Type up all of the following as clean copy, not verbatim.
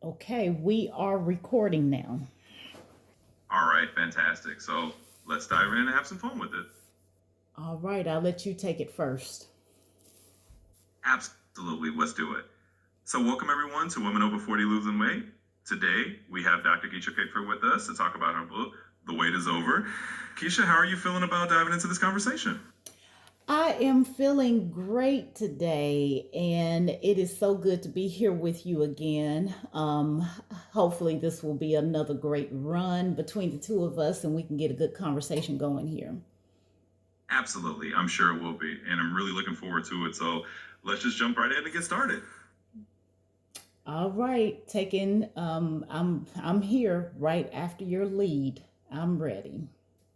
Okay, we are recording now. All right, fantastic. So let's dive in and have some fun with it. All right, I'll let you take it first. Absolutely, let's do it. So, welcome everyone to Women Over 40 Losing Weight. Today, we have Dr. Kisha Pickford with us to talk about her book, The Wait is Over. Kisha, how are you feeling about diving into this conversation? I am feeling great today, and it is so good to be here with you again. Hopefully, this will be another great run between the two of us, and we can get a good conversation going here. Absolutely, I'm sure it will be, and I'm really looking forward to it. So, let's just jump right in and get started. All right, taking. I'm here right after your lead. I'm ready.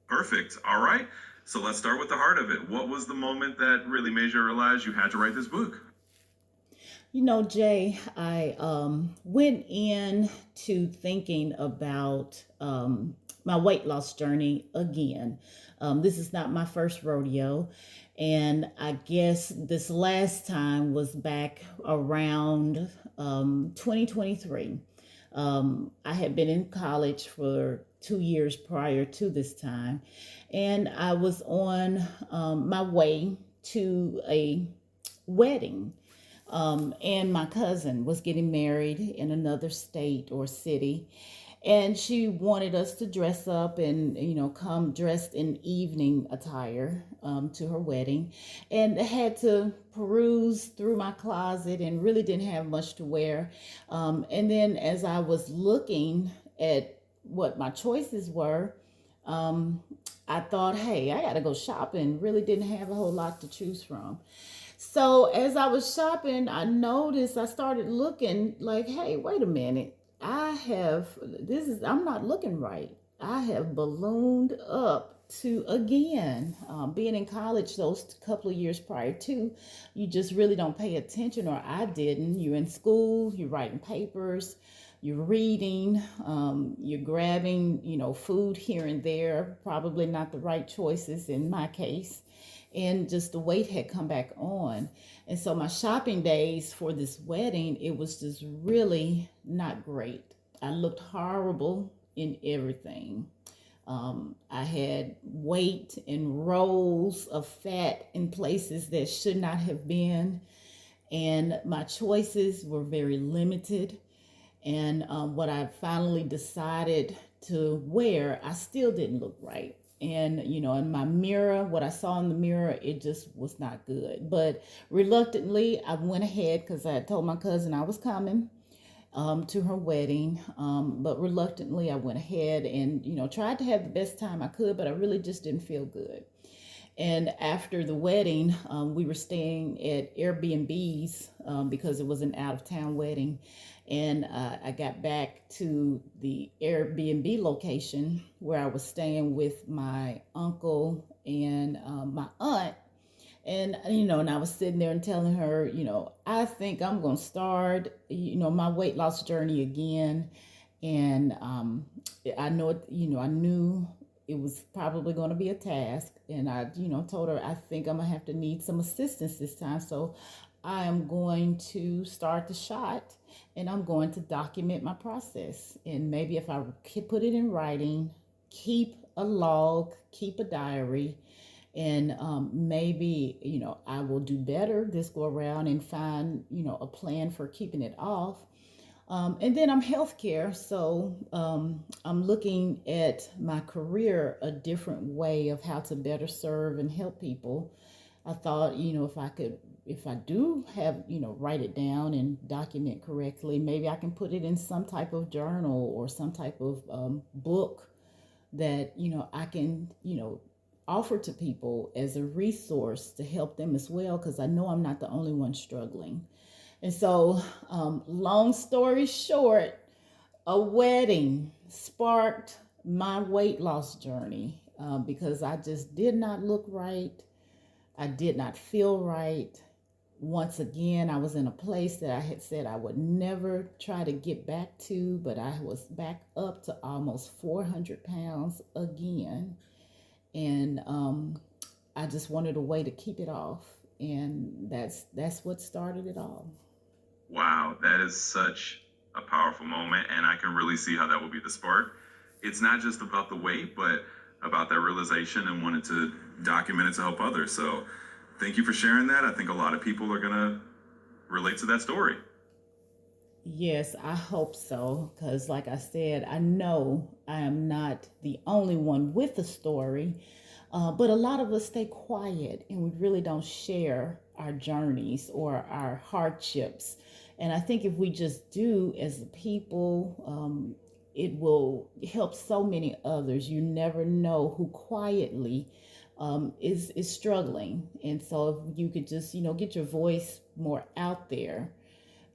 Perfect. All right. So, let's start with the heart of it. What was the moment that really made you realize you had to write this book? You know, Jay, I went in to thinking about my weight loss journey again. This is not my first rodeo. And I guess this last time was back around 2023. I had been in college for 2 years prior to this time. And I was on my way to a wedding, and my cousin was getting married in another state or city, and she wanted us to dress up and come dressed in evening attire to her wedding, and I had to peruse through my closet and really didn't have much to wear. And then as I was looking at what my choices were, um, I thought, hey, I gotta go shopping. Really didn't have a whole lot to choose from. So as I was shopping, I noticed I started looking like, hey, wait a minute. I'm not looking right. I have ballooned up to again. Being in college those couple of years prior to, you just really don't pay attention, or I didn't. You're in school, you're writing papers, you're reading, you're grabbing, food here and there, probably not the right choices in my case, and just the weight had come back on. And so my shopping days for this wedding, it was just really not great. I looked horrible in everything. I had weight and rolls of fat in places that should not have been, and my choices were very limited. And what I finally decided to wear, I still didn't look right. And in my mirror, what I saw in the mirror, it just was not good. But reluctantly, I went ahead because I had told my cousin I was coming to her wedding. But reluctantly, I went ahead and tried to have the best time I could, but I really just didn't feel good. And after the wedding, we were staying at Airbnbs because it was an out of town wedding. And I got back to the Airbnb location where I was staying with my uncle and my aunt. And I was sitting there and telling her, I think I'm going to start, my weight loss journey again. And I know it, I knew it was probably going to be a task. And I, told her, I think I'm going to have to need some assistance this time. So I am going to start the shot, and I'm going to document my process. And maybe if I put it in writing, keep a log, keep a diary, and maybe I will do better this go around and find a plan for keeping it off. And then I'm healthcare, so I'm looking at my career a different way of how to better serve and help people. I thought, if I do have, write it down and document correctly, maybe I can put it in some type of journal or some type of book that, I can, offer to people as a resource to help them as well, because I know I'm not the only one struggling. And so, long story short, a wedding sparked my weight loss journey because I just did not look right. I did not feel right. Once again, I was in a place that I had said I would never try to get back to, but I was back up to almost 400 pounds again. And I just wanted a way to keep it off. And that's what started it all. Wow, that is such a powerful moment, and I can really see how that will be the spark. It's not just about the weight, but about that realization and wanting to document it to help others. So thank you for sharing that. I think a lot of people are going to relate to that story. Yes, I hope so. Because, like I said, I know I am not the only one with a story, but a lot of us stay quiet and we really don't share our journeys or our hardships. And I think if we just do as a people, it will help so many others. You never know who quietly is struggling, and so if you could just get your voice more out there,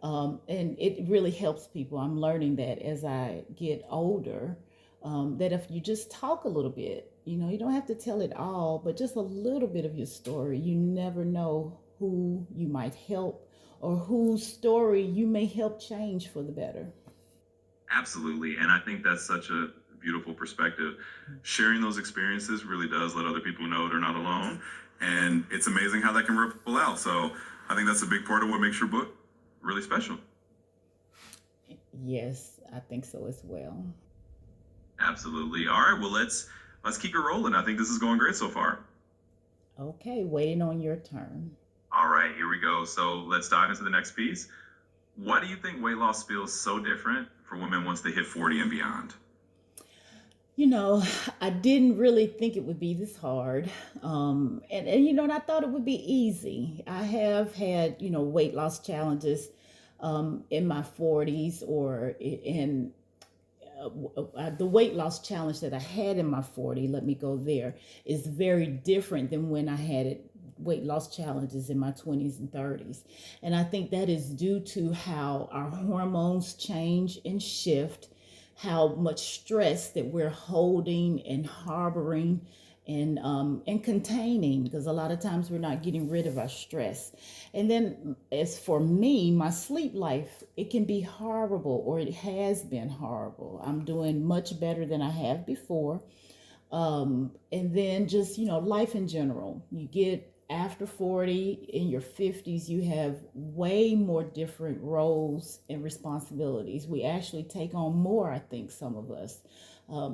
and it really helps people. I'm learning that as I get older, that if you just talk a little bit, you don't have to tell it all, but just a little bit of your story, you never know who you might help or whose story you may help change for the better. Absolutely. And I think that's such a beautiful perspective. Sharing those experiences really does let other people know they're not alone. And it's amazing how that can ripple out. So I think that's a big part of what makes your book really special. Yes, I think so as well. Absolutely. All right. Well, let's keep it rolling. I think this is going great so far. Okay, waiting on your turn. All right, here we go. So let's dive into the next piece. Why do you think weight loss feels so different for women once they hit 40 and beyond? You know, I didn't really think it would be this hard. And I thought it would be easy. I have had, weight loss challenges in my 40s or in the weight loss challenge that I had in my 40, let me go there, is very different than when I had it weight loss challenges in my 20s and 30s. And I think that is due to how our hormones change and shift, how much stress that we're holding and harboring and containing, because a lot of times we're not getting rid of our stress. And then as for me, my sleep life, it can be horrible, or it has been horrible. I'm doing much better than I have before. And then just, life in general. You get after 40, in your 50s, you have way more different roles and responsibilities. We actually take on more, I think, some of us,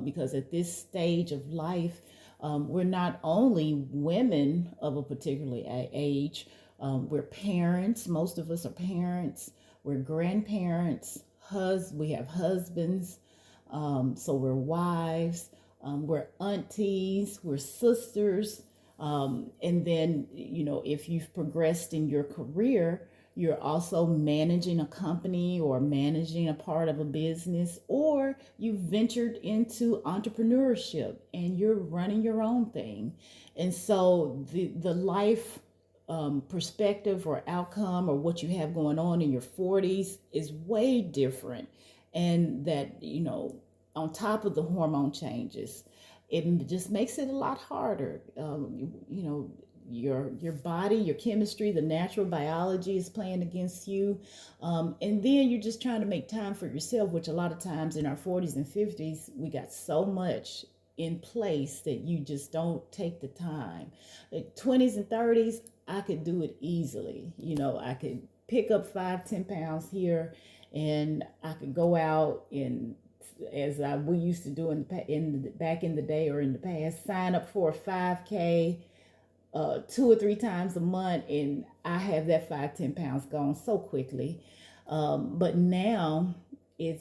because at this stage of life, we're not only women of a particular age, we're parents. Most of us are parents. We're grandparents. We have husbands. So we're wives. We're aunties. We're sisters. And then, if you've progressed in your career, you're also managing a company or managing a part of a business, or you've ventured into entrepreneurship and you're running your own thing. And so the life perspective or outcome or what you have going on in your 40s is way different. And that, on top of the hormone changes, it just makes it a lot harder. Your body, your chemistry, the natural biology is playing against you, and then you're just trying to make time for yourself. Which a lot of times in our 40s and 50s, we got so much in place that you just don't take the time. Like 20s and 30s, I could do it easily. I could pick up 5-10 pounds here, and I could go out and we used to do back in the day or in the past, sign up for a 5K 2 or 3 times a month, and I have that 5-10 pounds gone so quickly. But now I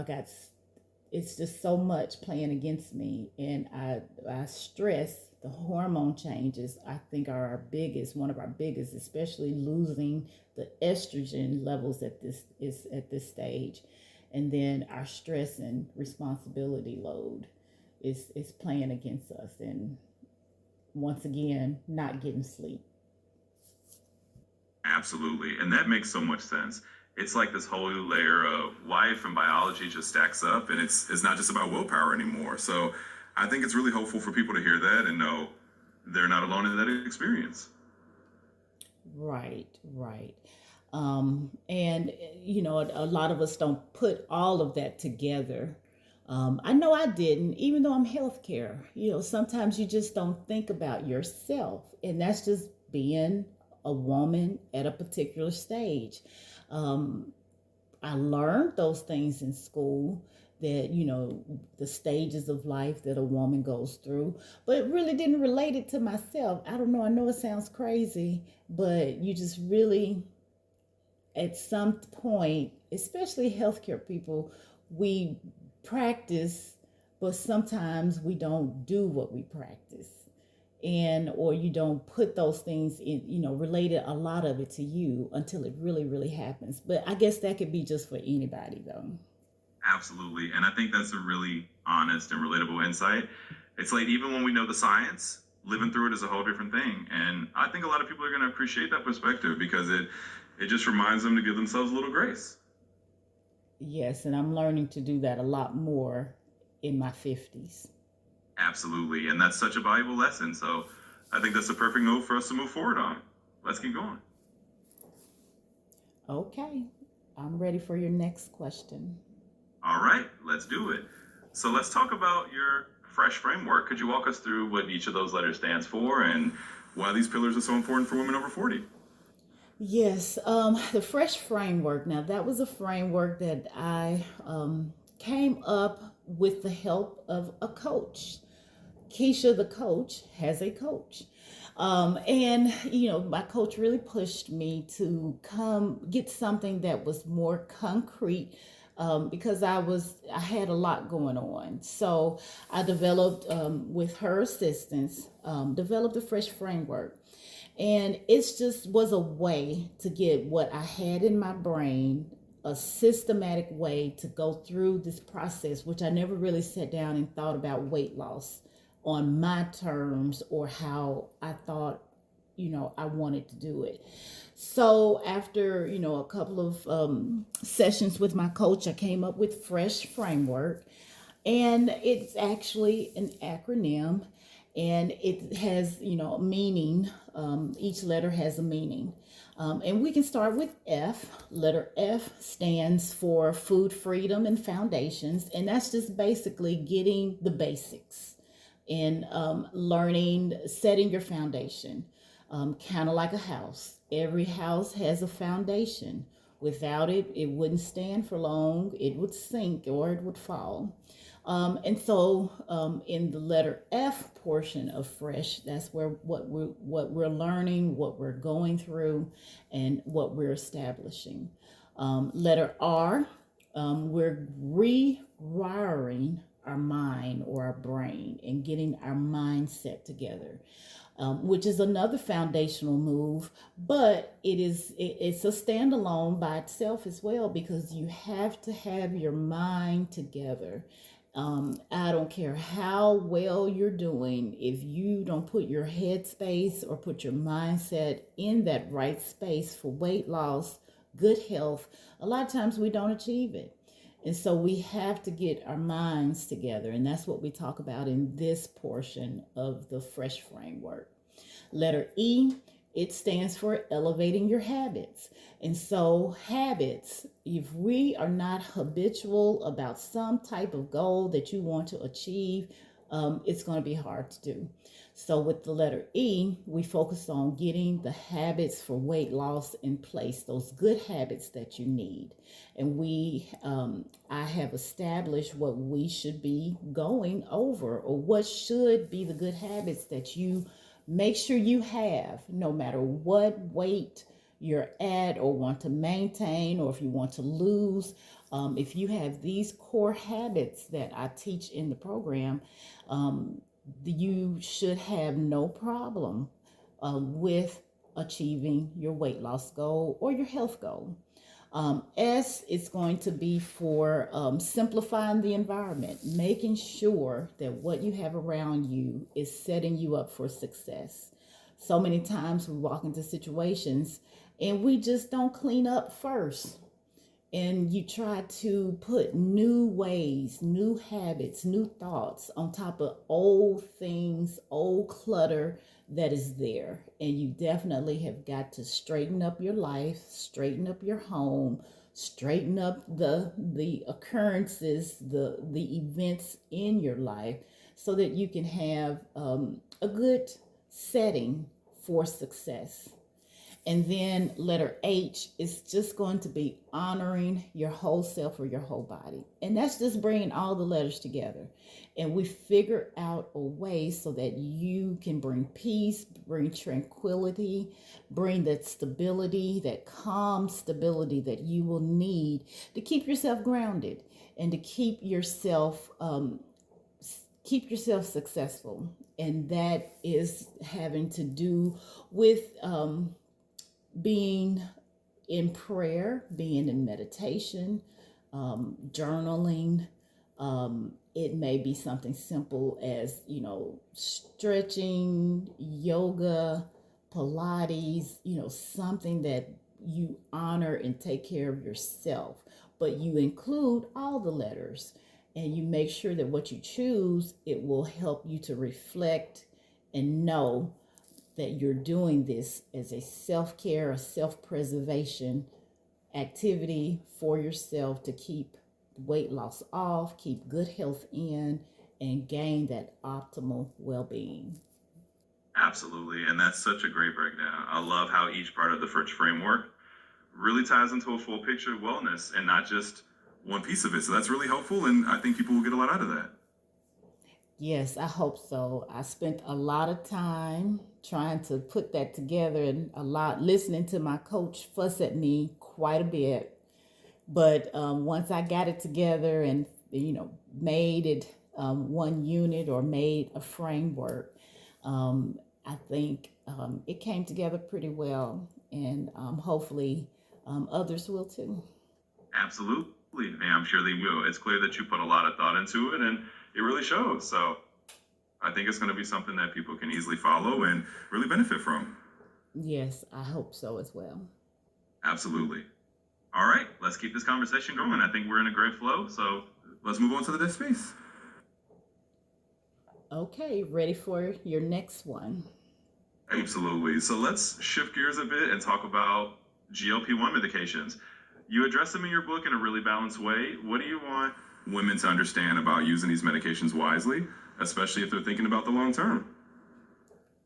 got it's just so much playing against me, and I stress the hormone changes. I think are one of our biggest, especially losing the estrogen levels at this stage, and then our stress and responsibility load is playing against us, and once again, not getting sleep. Absolutely. And that makes so much sense. It's like this whole layer of life and biology just stacks up, and it's not just about willpower anymore. So I think it's really hopeful for people to hear that and know they're not alone in that experience. Right, right. And a lot of us don't put all of that together. I know I didn't, even though I'm healthcare. Sometimes you just don't think about yourself, and that's just being a woman at a particular stage. Um, I learned those things in school, that, the stages of life that a woman goes through, but it really didn't relate it to myself. I don't know. I know it sounds crazy, but you just really, at some point, especially healthcare people, we practice, but sometimes we don't do what we practice. And or you don't put those things in, related a lot of it to you until it really, really happens. But I guess that could be just for anybody though. Absolutely. And I think that's a really honest and relatable insight. It's like even when we know the science, living through it is a whole different thing. And I think a lot of people are going to appreciate that perspective because it just reminds them to give themselves a little grace. Yes, and I'm learning to do that a lot more in my 50s. Absolutely. And that's such a valuable lesson. So I think that's the perfect note for us to move forward on. Let's keep going. Okay, I'm ready for your next question. All right, let's do it. So let's talk about your fresh framework. Could you walk us through what each of those letters stands for and why these pillars are so important for women over 40? Yes, the fresh framework. Now, that was a framework that I came up with the help of a coach. Kisha, the coach, has a coach. And, my coach really pushed me to come get something that was more concrete, because I had a lot going on. So I developed, with her assistance, developed a fresh framework. And it's just was a way to get what I had in my brain, a systematic way to go through this process, which I never really sat down and thought about weight loss on my terms or how I thought, I wanted to do it. So after, a couple of sessions with my coach, I came up with Fresh Framework, and it's actually an acronym, and it has, meaning. Each letter has a meaning. And we can start with F. Letter F stands for food freedom and foundations, and that's just basically getting the basics and learning, setting your foundation. Kind of like a house. Every house has a foundation. Without it, it wouldn't stand for long. It would sink or it would fall. And so, in the letter F portion of Fresh, that's where what we're learning, what we're going through, and what we're establishing. Letter R, we're rewiring our mind or our brain and getting our mindset together. Which is another foundational move, but it's a standalone by itself as well, because you have to have your mind together. I don't care how well you're doing, if you don't put your head space or put your mindset in that right space for weight loss, good health, a lot of times we don't achieve it. And so we have to get our minds together. And that's what we talk about in this portion of the Fresh Framework. Letter E, it stands for elevating your habits. And so, habits, if we are not habitual about some type of goal that you want to achieve, it's going to be hard to do. So, with the letter E, we focus on getting the habits for weight loss in place, those good habits that you need. And I have established what we should be going over, or what should be the good habits that you make sure you have, no matter what weight you're at or want to maintain, or if you want to lose. If you have these core habits that I teach in the program, you should have no problem with achieving your weight loss goal or your health goal. S is going to be for simplifying the environment, making sure that what you have around you is setting you up for success. So many times we walk into situations and we just don't clean up first. And you try to put new ways, new habits, new thoughts on top of old things, old clutter that is there. And you definitely have got to straighten up your life, straighten up your home, straighten up the occurrences, the events in your life, so that you can have a good setting for success. And then letter H is just going to be honoring your whole self or your whole body. And that's just bringing all the letters together. And we figure out a way so that you can bring peace, bring tranquility, bring that stability, that calm stability that you will need to keep yourself grounded and to keep yourself successful. And that is having to do with being in prayer, being in meditation, journaling. It may be something simple as, stretching, yoga, Pilates, something that you honor and take care of yourself. But you include all the letters and you make sure that what you choose, it will help you to reflect and know that you're doing this as a self-care, a self-preservation activity for yourself to keep weight loss off, keep good health in, and gain that optimal well-being. Absolutely. And that's such a great breakdown. I love how each part of the French framework really ties into a full picture of wellness and not just one piece of it. So that's really helpful. And I think people will get a lot out of that. Yes, I hope so. I spent a lot of time trying to put that together and a lot listening to my coach fuss at me quite a bit. But once I got it together and made it one unit or made a framework, I think it came together pretty well, and hopefully others will too. Absolutely. And I'm sure they will. It's clear that you put a lot of thought into it and it really shows. So I think it's going to be something that people can easily follow and really benefit from. Yes, I hope so as well. Absolutely. All right, let's keep this conversation going. I think we're in a great flow. So let's move on to the next piece. Okay, ready for your next one? Absolutely. So let's shift gears a bit and talk about GLP-1 medications. You address them in your book in a really balanced way. What do you want women to understand about using these medications wisely, especially if they're thinking about the long term?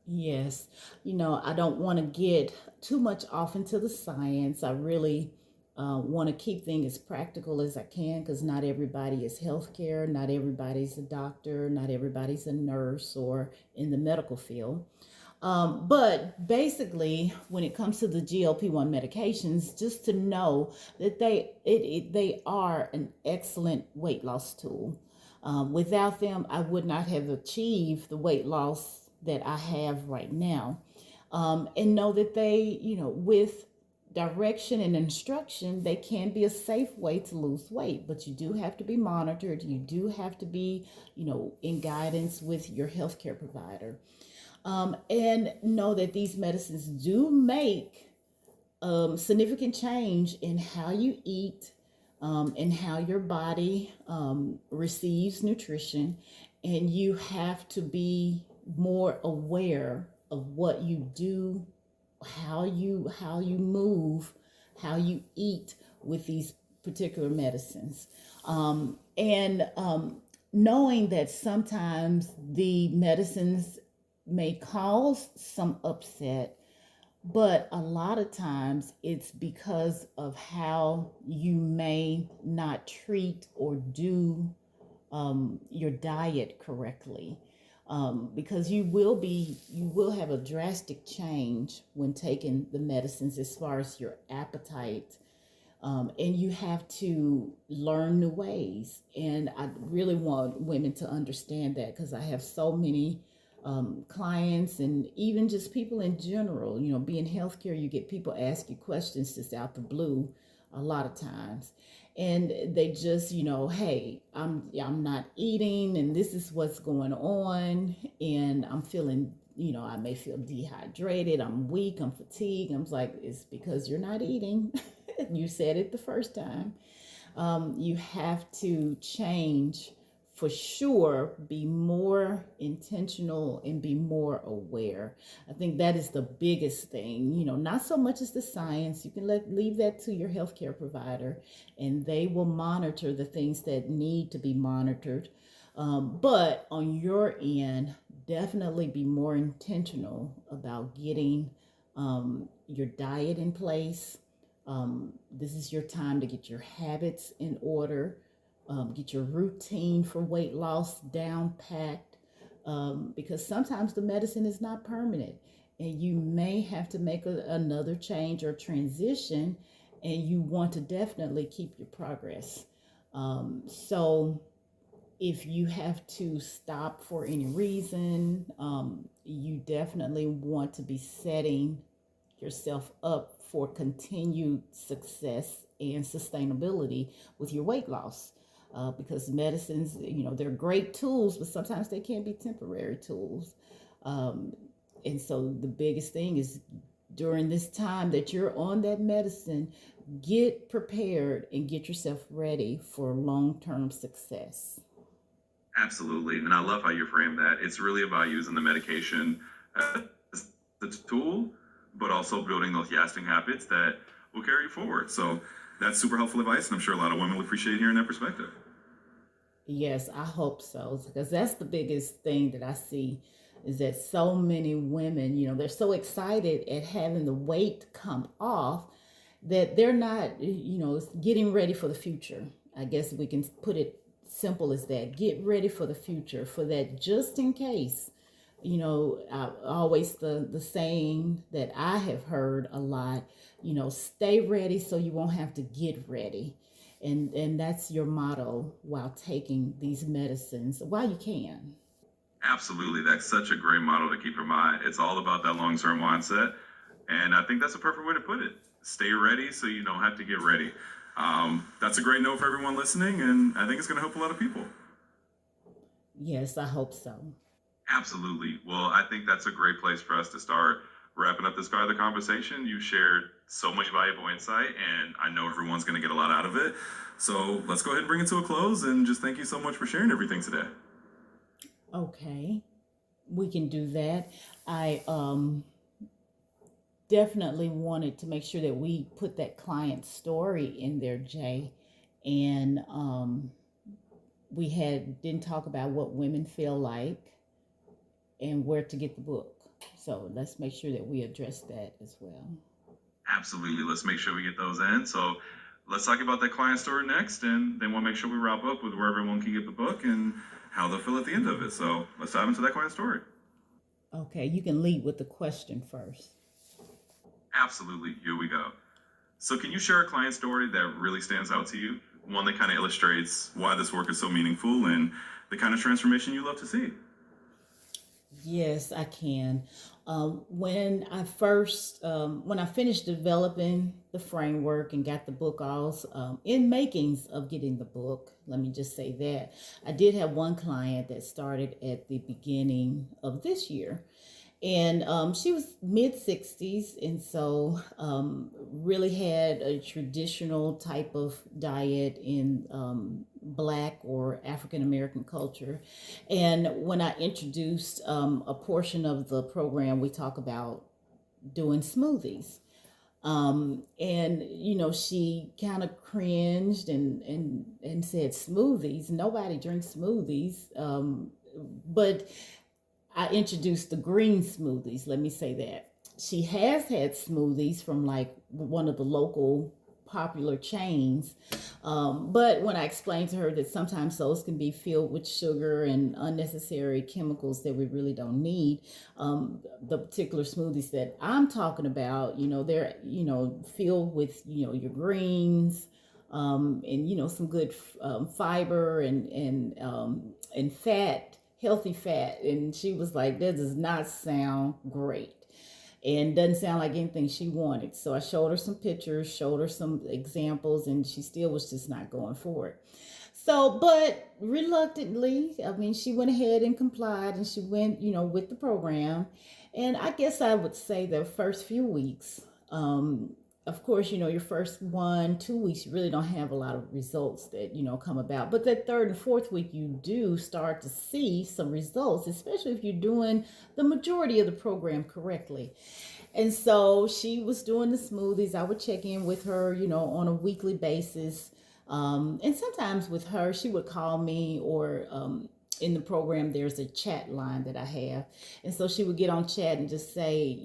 Yes, I don't want to get too much off into the science. I really want to keep things as practical as I can because not everybody is healthcare, not everybody's a doctor, not everybody's a nurse or in the medical field. But basically, when it comes to the GLP-1 medications, just to know that they are an excellent weight loss tool. Without them, I would not have achieved the weight loss that I have right now. And know that with direction and instruction, they can be a safe way to lose weight, but you do have to be monitored. You do have to be, in guidance with your healthcare provider. And know that these medicines do make significant change in how you eat and how your body receives nutrition. And you have to be more aware of what you do, how you move, how you eat with these particular medicines. And knowing that sometimes the medicines may cause some upset, but a lot of times it's because of how you may not treat or do your diet correctly. Because you will have a drastic change when taking the medicines as far as your appetite, and you have to learn new ways. And I really want women to understand that because I have so many clients and even just people in general. Being healthcare, you get people ask you questions just out the blue a lot of times, and they just, hey, I'm not eating, and this is what's going on, and I'm feeling. I may feel dehydrated, I'm weak, I'm fatigued. I'm like, it's because you're not eating. You said it the first time. You have to change for sure, be more intentional and be more aware. I think that is the biggest thing. Not so much as the science. You can leave that to your healthcare provider, and they will monitor the things that need to be monitored. But on your end, definitely be more intentional about getting your diet in place. This is your time to get your habits in order, get your routine for weight loss down packed, because sometimes the medicine is not permanent and you may have to make another change or transition, and you want to definitely keep your progress. So if you have to stop for any reason, you definitely want to be setting yourself up for continued success and sustainability with your weight loss. Because medicines, they're great tools, but sometimes they can be temporary tools. Um, and so the biggest thing is during this time that you're on that medicine, get prepared and get yourself ready for long term success. Absolutely. And I love how you frame that. It's really about using the medication as a tool, but also building those lasting habits that will carry you forward. So that's super helpful advice. And I'm sure a lot of women will appreciate hearing that perspective. Yes, I hope so, because that's the biggest thing that I see is that so many women, they're so excited at having the weight come off that they're not, getting ready for the future. I guess we can put it simple as that. Get ready for the future, for that just in case. Always the saying that I have heard a lot, stay ready so you won't have to get ready. And that's your motto while taking these medicines while you can. Absolutely. That's such a great model to keep in mind. It's all about that long term mindset. And I think that's a perfect way to put it. Stay ready so you don't have to get ready. That's a great note for everyone listening. And I think it's going to help a lot of people. Yes, I hope so. Absolutely. Well, I think that's a great place for us to start wrapping up this part of the conversation. You shared so much valuable insight, and I know everyone's going to get a lot out of it. So let's go ahead and bring it to a close and just thank you so much for sharing everything today. Okay, we can do that. I definitely wanted to make sure that we put that client story in there, Jay. And we didn't talk about what women feel like and where to get the book. So let's make sure that we address that as well. Absolutely. Let's make sure we get those in. So let's talk about that client story next, and then we'll make sure we wrap up with where everyone can get the book and how they'll feel at the end of it. So let's dive into that client story. Okay, you can lead with the question first. Absolutely. Here we go. So, can you share a client story that really stands out to you? One that kind of illustrates why this work is so meaningful and the kind of transformation you love to see? Yes, I can. When I finished developing the framework and got the book all in makings of getting the book, let me just say that I did have one client that started at the beginning of this year, and she was mid 60s, and so really had a traditional type of diet in black or African American culture. And when I introduced a portion of the program, we talk about doing smoothies. And she kind of cringed and said, smoothies, nobody drinks smoothies. But I introduced the green smoothies. Let me say that. She has had smoothies from like one of the local popular chains. But when I explained to her that sometimes those can be filled with sugar and unnecessary chemicals that we really don't need, the particular smoothies that I'm talking about, they're, filled with, your greens, and, some good fiber and fat, healthy fat. And she was like, that does not sound great and doesn't sound like anything she wanted. So I showed her some pictures, showed her some examples, and she still was just not going for it. So, but reluctantly, I mean, she went ahead and complied, and she went, with the program. And I guess I would say the first few weeks, of course, your first 1, 2 weeks, you really don't have a lot of results that, come about. But that third and fourth week, you do start to see some results, especially if you're doing the majority of the program correctly. And so she was doing the smoothies. I would check in with her, on a weekly basis. And sometimes with her, she would call me, or in the program, there's a chat line that I have. And so she would get on chat and just say,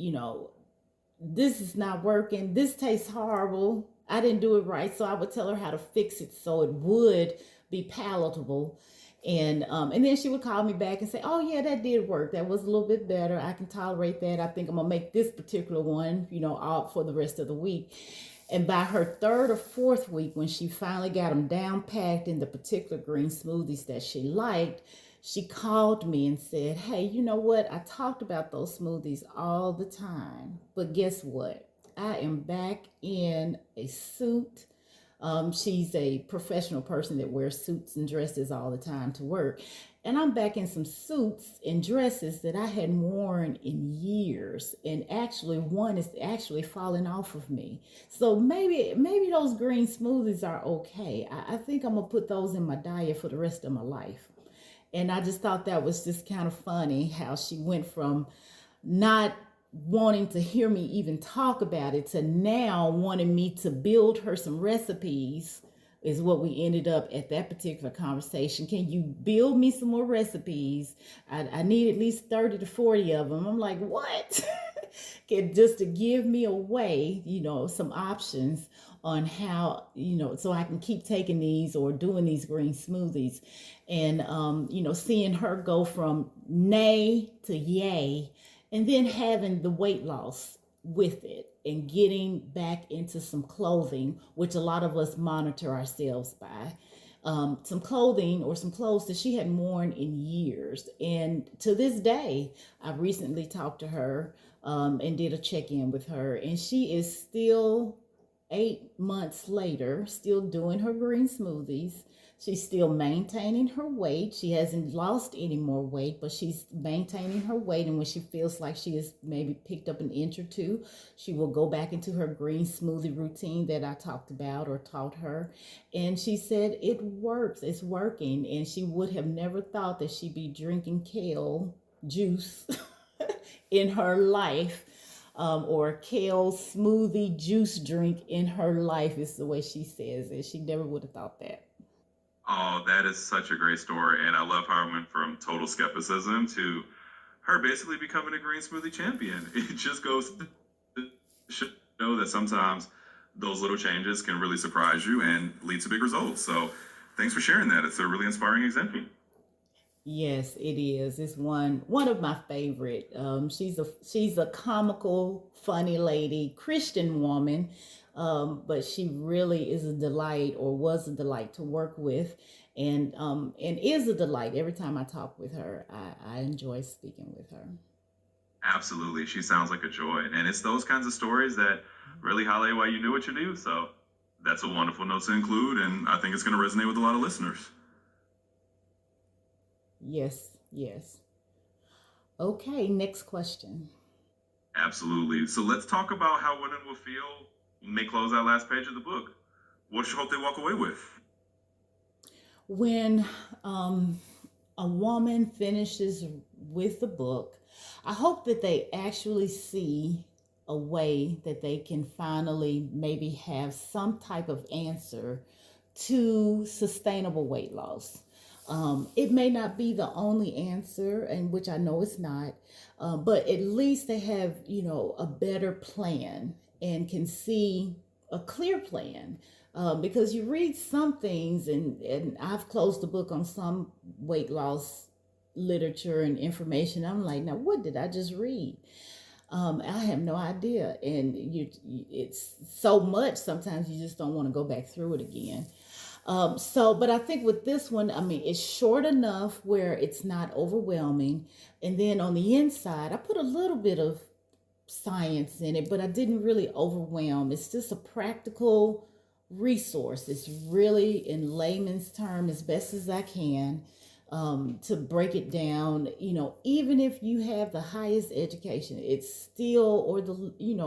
this is not working. This tastes horrible. I didn't do it right. So I would tell her how to fix it so it would be palatable. And then she would call me back and say, "Oh yeah, that did work. That was a little bit better. I can tolerate that. I think I'm gonna make this particular one, out for the rest of the week." And by her third or fourth week, when she finally got them down packed in the particular green smoothies that she liked, she called me and said, "Hey, you know what? I talked about those smoothies all the time, but guess what? I am back in a suit." She's a professional person that wears suits and dresses all the time to work. And I'm back in some suits and dresses that I hadn't worn in years. And actually, one is actually falling off of me. So maybe those green smoothies are okay. I think I'm gonna put those in my diet for the rest of my life. And I just thought that was just kind of funny how she went from not wanting to hear me even talk about it to now wanting me to build her some recipes is what we ended up at that particular conversation. Can you build me some more recipes? I need at least 30 to 40 of them. I'm like, what? Just to give me away, some options on how, so I can keep taking these or doing these green smoothies. And, seeing her go from nay to yay, and then having the weight loss with it and getting back into some clothing, which a lot of us monitor ourselves by. Some clothing or some clothes that she hadn't worn in years. And to this day, I recently talked to her and did a check in with her, and she is still 8 months later, still doing her green smoothies. She's still maintaining her weight. She hasn't lost any more weight, but she's maintaining her weight. And when she feels like she has maybe picked up an inch or two, she will go back into her green smoothie routine that I talked about or taught her. And she said it works, it's working. And she would have never thought that she'd be drinking kale juice in her life, or kale smoothie juice drink in her life, is the way she says it. She never would have thought that. Oh, that is such a great story. And I love how it went from total skepticism to her basically becoming a green smoothie champion. It just goes to show that sometimes those little changes can really surprise you and lead to big results. So thanks for sharing that. It's a really inspiring example. Yes, it is. It's one of my favorite. She's a comical, funny lady, Christian woman, but she really is a delight, or was a delight to work with, and is a delight every time I talk with her. I enjoy speaking with her. Absolutely. She sounds like a joy. And it's those kinds of stories that really highlight why you do what you do. So that's a wonderful note to include. And I think it's going to resonate with a lot of listeners. Yes, yes. Okay, next question. Absolutely. So let's talk about how women will feel when they close that last page of the book. What do you hope they walk away with? When a woman finishes with the book, I hope that they actually see a way that they can finally maybe have some type of answer to sustainable weight loss. It may not be the only answer, and which I know it's not, but at least they have, a better plan and can see a clear plan. Because you read some things, and I've closed the book on some weight loss literature and information. I'm like, now what did I just read? I have no idea, and it's so much. Sometimes you just don't want to go back through it again. But I think with this one, I mean, it's short enough where it's not overwhelming. And then on the inside, I put a little bit of science in it, but I didn't really overwhelm. It's just a practical resource. It's really in layman's term as best as I can, to break it down. Even if you have the highest education, it's still, or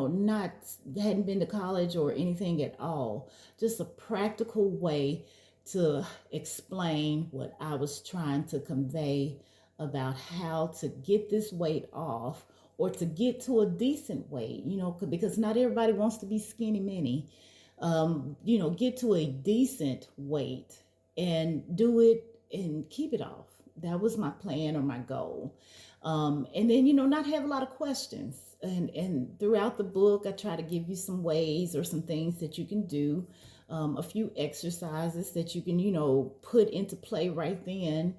not, hadn't been to college or anything at all, just a practical way to explain what I was trying to convey about how to get this weight off, or to get to a decent weight, because not everybody wants to be skinny mini. Get to a decent weight and do it and keep it off. That was my plan or my goal. And then, not have a lot of questions. And throughout the book, I try to give you some ways or some things that you can do, a few exercises that you can, put into play right then.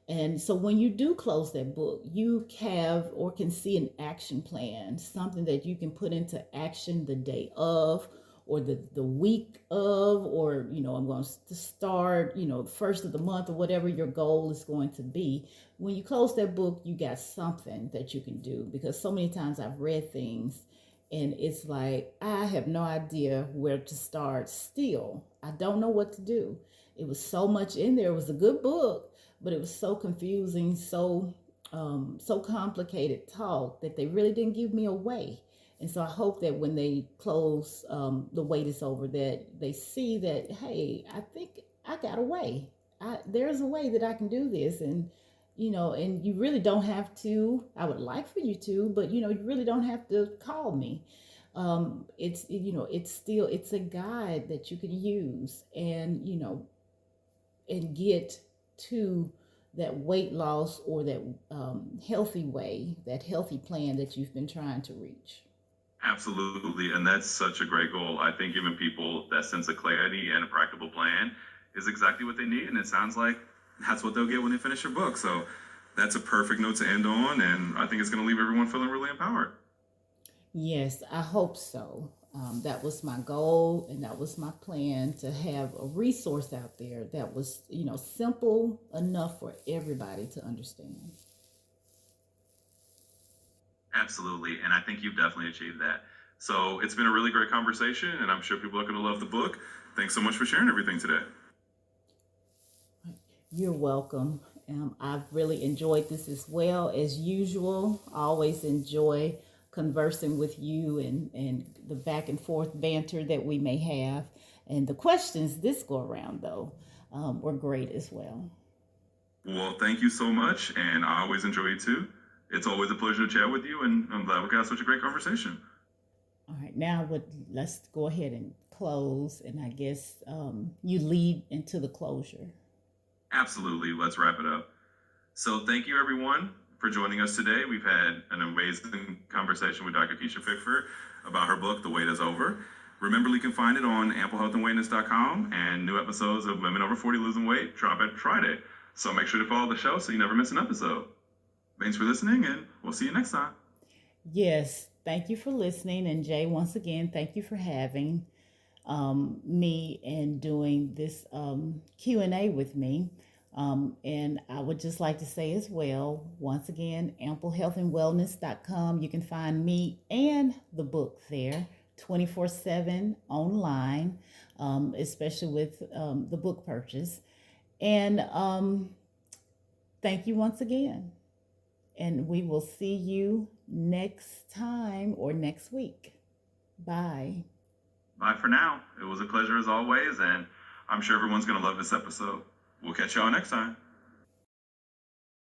And so when you do close that book, you have or can see an action plan, something that you can put into action the day of or the week of, or I'm going to start, the first of the month, or whatever your goal is going to be. When you close that book, you got something that you can do, because so many times I've read things and it's like I have no idea where to start. Still, I don't know what to do. It was so much in there. It was a good book, but it was so confusing, so complicated talk that they really didn't give me a way. And so I hope that when they close, The Wait Is Over, that they see that, hey, I think I got a way. There's a way that I can do this. And you really don't have to. I would like for you to, but you really don't have to call me. It's a guide that you can use, and get to that weight loss, or that healthy way, that healthy plan that you've been trying to reach. Absolutely. And that's such a great goal. I think giving people that sense of clarity and a practical plan is exactly what they need. And it sounds like that's what they'll get when they finish your book. So that's a perfect note to end on. And I think it's going to leave everyone feeling really empowered. Yes, I hope so. That was my goal, and that was my plan, to have a resource out there that was, simple enough for everybody to understand. Absolutely. And I think you've definitely achieved that. So it's been a really great conversation, and I'm sure people are going to love the book. Thanks so much for sharing everything today. You're welcome. I've really enjoyed this as well. As usual, I always enjoy conversing with you, and the back and forth banter that we may have. And the questions this go around, though, were great as well. Well, thank you so much. And I always enjoy you too. It's always a pleasure to chat with you. And I'm glad we got such a great conversation. All right, now let's go ahead and close. And I guess you lead into the closure. Absolutely. Let's wrap it up. So thank you, everyone, for joining us today. We've had an amazing conversation with Dr. Kisha Pickford about her book, The Wait Is Over. Remember, you can find it on amplehealthandweightness.com, and new episodes of Women Over 40 Losing Weight drop every Friday. So make sure to follow the show so you never miss an episode. Thanks for listening, and we'll see you next time. Yes, thank you for listening. And Jay, once again, thank you for having me and doing this Q&A with me. And I would just like to say as well, once again, amplehealthandwellness.com. You can find me and the book there 24/7 online, especially with the book purchase. And thank you once again. And we will see you next time or next week. Bye. Bye for now. It was a pleasure as always, and I'm sure everyone's going to love this episode. We'll catch y'all next time.